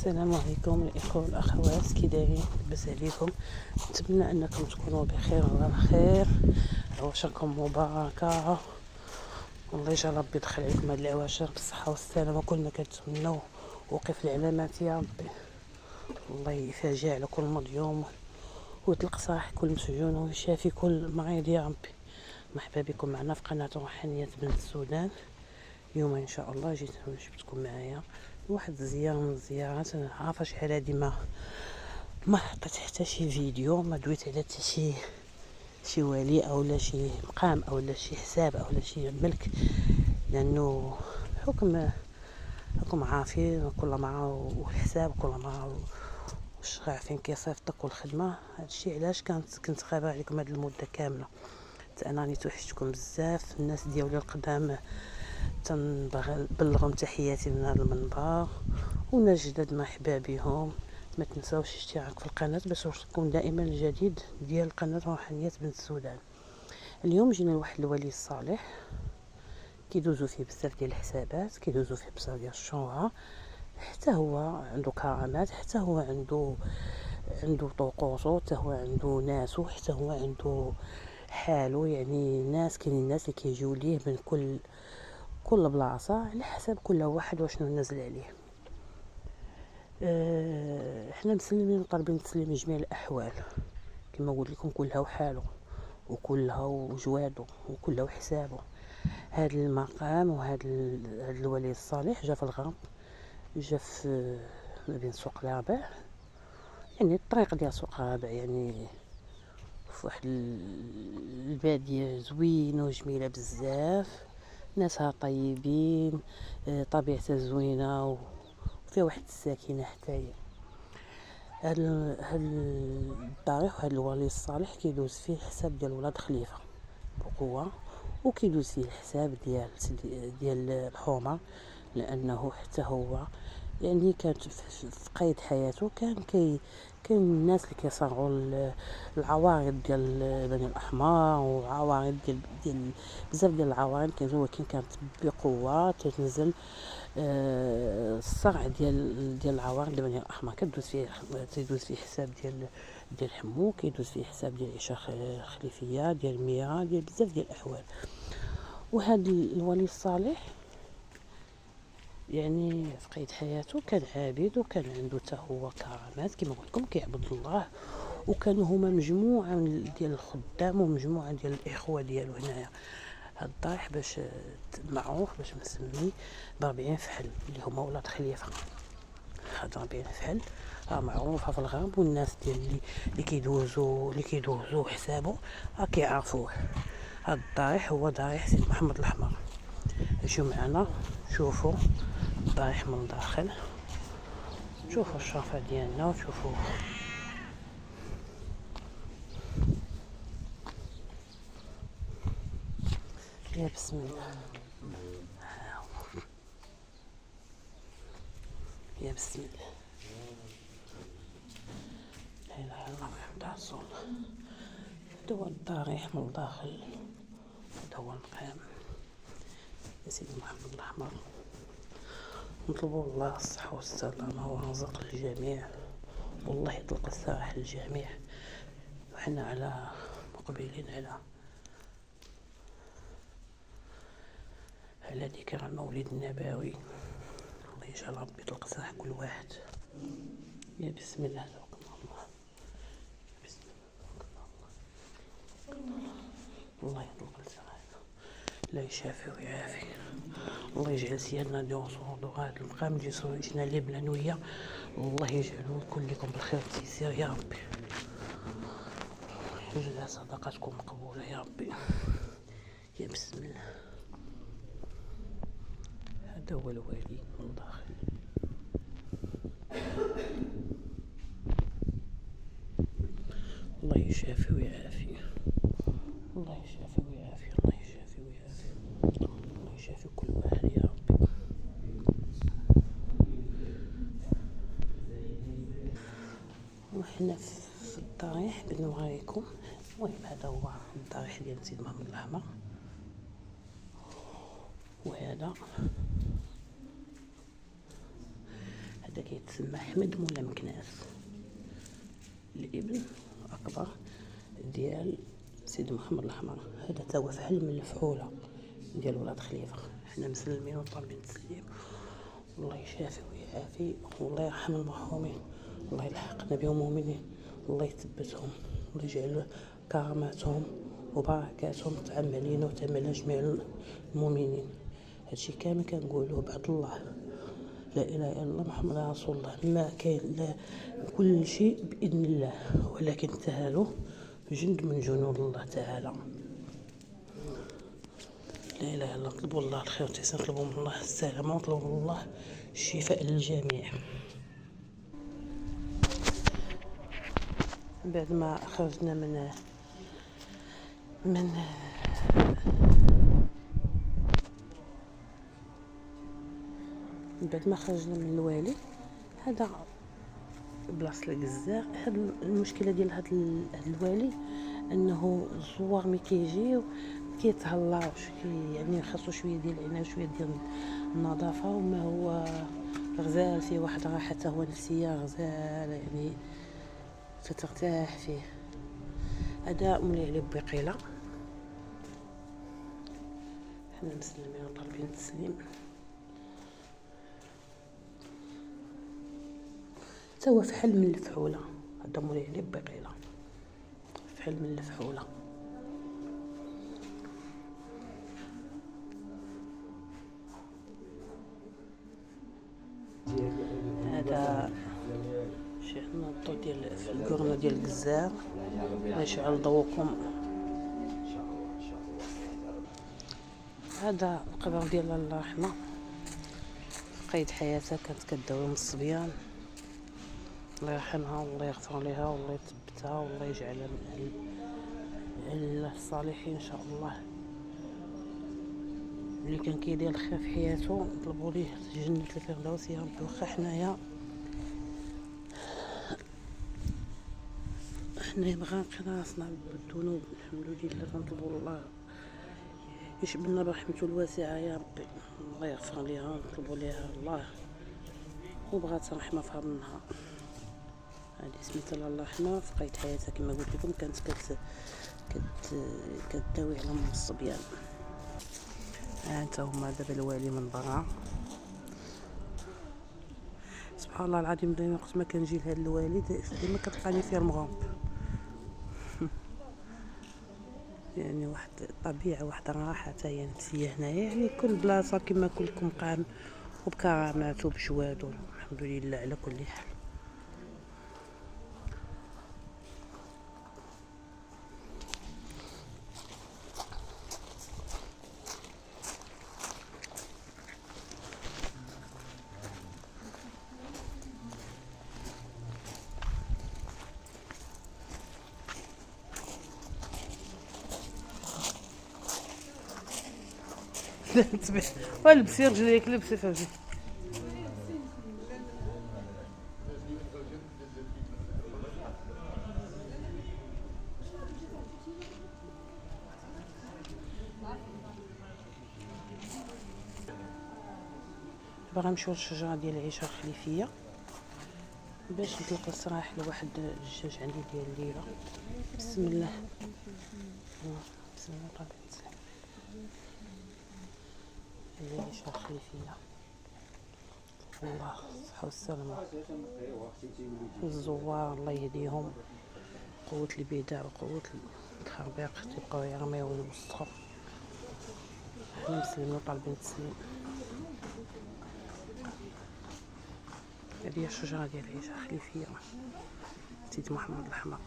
السلام عليكم الاخوه والاخوات، كي دايرين؟ لاباس عليكم؟ نتمنى انكم تكونوا بخير وعلى خير. عواشركم مباركه، والله يجعل ربي يدخل عليكم هاد العواشر بالصحه والسلامه. كلنا كنتمنوا وقف العلامات يا ربي. الله يفاجئ على كل مظلوم ويطلق سراح كل مسجون ويشافي كل مريض يا ربي. مرحبا بكم معنا في قناه روحانيات بنت السودان. اليوم ان شاء الله جبتكم معايا واحد الزيارة من الزيارات. انا عارفه شحال هادي ما حطيت حتى شي فيديو، ما دويت على حتى شي والي اولا شي مقام اولا شي حساب اولا شي ملك، لانه حكم عارفين كل مرة والحساب كل مرة والشغع فين كيصيفطك والخدمة. هادشي علاش كنت غابة عليكم هاد المدة كاملة. انا راني توحشتكم بزاف. الناس ديالي القدام تنبلغهم تحياتي من هذا المنبر، والناس الجداد مرحبا بهم. ما تنساوش الاشتراك في القناه باش يوصلكم دائما الجديد ديال قناه روحانيات بنت السودان. اليوم جينا لواحد الولي الصالح كيدوزو فيه بزاف ديال الحسابات، كيدوزو فيه بزاف ديال الشهرة، حتى هو عنده كرامات، حتى هو عنده طقوسو، حتى هو عنده ناسو، حتى هو عنده حالو. يعني كاينين الناس اللي كيجيو ليه من كل بلاصه على حسب كل واحد واشنو نازل عليه. احنا مسلمين وطالبين تسليم جميع الاحوال، كما قلت لكم كلها وحاله وكلها وجواده وكلها وحسابه. هذا المقام وهذا الولي الصالح جا في الغرب، جا في ما بين سوق الرابع، يعني الطريق ديال سوق الرابع، يعني في واحد الباديه زوينه وجميله بزاف، ناسها طيبين، طبيعتها زوينه وفيها واحد السكينه حتى هاد الضريح وهاد الولي الصالح كيدوز فيه الحساب ديال ولاد خليفه بقوه، وكيدوز فيه الحساب ديال الحومه، لانه حتى هو يعني كان في قيد حياته. كان الناس اللي كيصاروا العوارض ديال بني الاحمر وعوارض ديال بزاف ديال العوارض، ولكن كانت بقوه تتنزل الصرع ديال العوارض لبني الاحمر. تيدوز فيه حساب ديال حمو، كيدوز فيه حساب ديال عيشه خليفيه، ديال ميرا، ديال بزاف ديال الاحوال. وهذا الولي الصالح يعني في قيد حياته كان عابد، وكان عنده حتى هو كرامات كما قلت لكم، كيعبد الله. وكانوا هما مجموعه ديال الخدام ومجموعه ديال الاخوه ديالو هنايا. هاد الضريح باش معروف باش مسمي ب40 فحل اللي هما ولاد خليفه. هاد 40 فحل معروفه في الغرب، والناس ديال اللي كيدوزو حسابه كيعرفوه. هاد الضريح هو ضريح سيد محمد الاحمر. اجيو معنا شوفوا الضريح من الداخل، شوفوا الشرفه ديالنا وشوفوا يا بسم الله، يا بسم الله، لا اله الا الله محمد رسول الله. هذا هو الضريح من الداخل، هذا هو المقام يا سيدي محمد الاحمر. نطلبوا الله الصحه والسلامه ورزق الجميع، والله يطلق السراح للجميع. وحنا على مقبلين على ذكرى المولد النبوي. الله يجعل ربي يطلق سراح كل واحد. يا بسم الله، توكلنا على الله. بسم الله، الله يطلق السراح، لا يشافي ويعافي. الله يجعل سيادنا اللي وصلوا هذا المقام اللي جينا ليه بلا نية، الله يجعلوا كلكم بالخير والتيسير يا ربي. يجعل صدقاتكم مقبولة يا ربي. يا بسم الله، هذا هو الوالي من الداخل. الله يشافي ويعافي، الله يشافي ويعافي، الله يشافي ويعافي، الله يشافي كل واحد يا ربي. وحنا في الضريح بنوريكم. المهم هذا هو الضريح ديال سيد محمد الاحمر، وهذا هذا كيتسمى احمد مولا مكناس، الابن اكبر ديال سيدي محمد الاحمر. هذا تا هو فحل من الفحوله ديال ولاد خليفه. حنا مسلمين وطالبين التسليم، والله يشافي ويعافي، والله يرحم المرحومين، الله يلحقنا بهم مؤمنين، الله يثبتهم، الله يجعل كراماتهم وبركاتهم تعم علينا وتعم على جميع المؤمنين. هادشي كامل كنقولوه بعد الله، لا اله الا الله محمد رسول الله. ما كاين لا كل شيء باذن الله، ولكن تعالوا جند من جنود الله تعالى. لا اله الا الله. نطلبوا الله الخير والتيسير، نطلبوا من الله السلامه، ونطلبوا من الله الشفاء للجميع. بعد ما خرجنا من بعد ما خرجنا من الوالي، هذا بلاصه الجزار. هاد المشكله ديال هاد الوالي انه الزوار ملي كيجيو كيتهلاوش، يعني خاصو شويه ديال العنايه وشويه ديال النظافه، وما هو غزال فيه واحد راحه هو نفسيه غزال، يعني تترتاح فيه. هذا مولاي علي بوقيله. حنا مسلمين وطالبين التسليم. تا هو فحل من الفحوله. هذا مولاي علي بوقيله، فحل من الفحوله. هذا شحنا الضو ديال في القرنه ديال الجزار، يشعل ضوكم. هذا القبر ديال الله يرحمها، في قيد حياتها كانت كداوي من الصبيان، الله يرحمها والله يغفر لها والله يثبتها والله يجعلها من الصالحين ان شاء الله. اللي كان كيدير الخير في حياته نطلبوا ليه جنة الفردوس يا ربي. واخا حنايا غانقين راسنا بالذنوب، الحمد لله تنطلبوا الله يشبلنا برحمته الواسعه يا ربي، الله يغفر ليها، نطلبوا ليها الله. وبغات رحمه في هذا النهار. هذه سميتها الله يرحمها، في قيد حياتها كما قلت لكم كانت كتداوي على ام الصبيان. انت هما دابا الوالي من برا. سبحان الله العظيم، دائما وقت ما كنجي لهذا الوالي ديما كتلقاني فيه المغامب. يعني واحد الطبيعه، واحد الراحه تاهي نفسيه هنايا. يعني كل بلاصه كما قلت لكم قام وبكراماته وبجوادو، الحمد لله على كل حال. انتبه والبسي رجليك، لبسي فهمتي. دابا غنمشيو للشجره ديال العيشه الخليفيه باش نطلقوا السراح لواحد الدجاج عندي ديال الليله. بسم الله، بسم الله طبيعي السلام. العيشه الخليفيه، الله الصحه والسلامه. الزوار الله يهديهم، قوه البدع وقوه التخربيق تيبقاو يرميو ويوسخوا. حنا مسلمين وطالبين التسليم. هذه هي الشجره ديال العيشه الخليفيه سيدي محمد الاحمر.